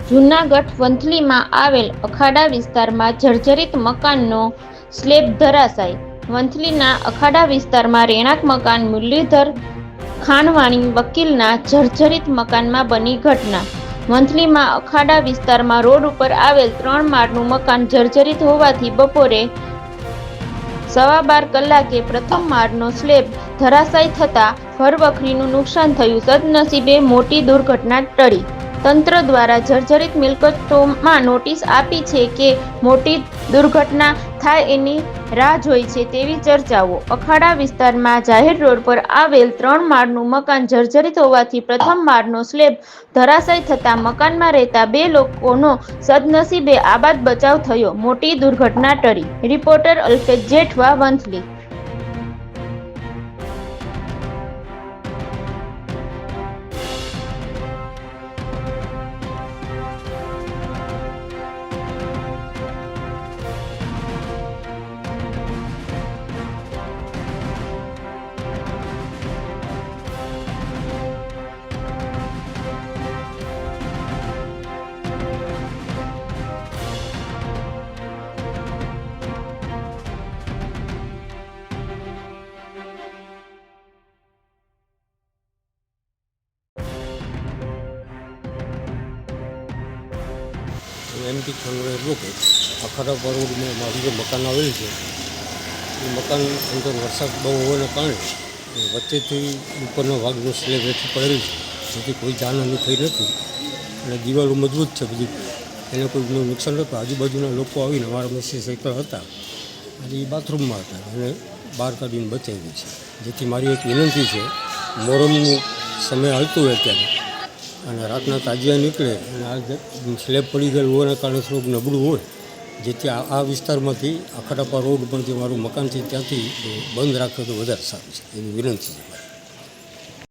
જૂનાગઢ વંથલીમાં આવેલ અખાડા વિસ્તારમાં જર્જરિત મકાનનો સ્લેબ ધરાશાયી. વંથલીના અખાડા વિસ્તારમાં રહેણાંક મકાન મુરલીધર ખાનવાણી વકીલના જર્જરિત મકાનમાં બની ઘટના. વંથલીમાં અખાડા વિસ્તારમાં રોડ ઉપર આવેલ 3 માળનું મકાન જર્જરિત હોવાથી બપોરે 12:15 કલાકે પ્રથમ માળનો સ્લેબ ધરાશાયી થતાં ઘરવખરીનું નુકસાન થયું. સદનસીબે મોટી દુર્ઘટના ટળી. તંત્ર દ્વારા જર્જરિત મિલકતોમાં નોટિસ આપી છે કે મોટી દુર્ઘટના થાય એની રાહ જોઈ છે તેવી ચર્ચાઓ. અખાડા વિસ્તારમાં જાહેર રોડ પર આવેલ 3 માળનું મકાન જર્જરિત હોવાથી પ્રથમ માળનો સ્લેબ ધરાશાયી થતાં મકાનમાં રહેતા 2 લોકોનો સદનસીબે આબાદ બચાવ થયો. મોટી દુર્ઘટના ટળી. Reporter Alfez Jethwa, Vanthali. MP Khanvani advocate. અખાડા રોડમાં મારું જે મકાન આવેલું છે એ મકાન અંદર વરસાદ બહુ હોવાને કારણે વચ્ચેથી ઉપરનો ભાગનો સ્લેબ હેઠળ પડેલું છે, જેથી કોઈ જાનહાની થઈ નથી અને દિવાલો મજબૂત છે બધી, એને કોઈ નુકસાન નહોતું. આજુબાજુના લોકો આવીને મારા મિસિસ એકલા હતા અને એ બાથરૂમમાં હતા અને બહાર કાઢીને બચાવી છે. જેથી મારી એક વિનંતી છે, મોરમનું સમય હાલતું હોય ત્યારે અને રાતના તાજિયા નીકળે અને આ સ્લેબ પડી ગયેલું હોવાના કારણે થોડુંક નબળું હોય, જેથી આ વિસ્તારમાંથી અખાડાપા રોડ પર જે મારું મકાન છે ત્યાંથી બંધ રાખે તો વધારે સારું છે એવી વિનંતી છે.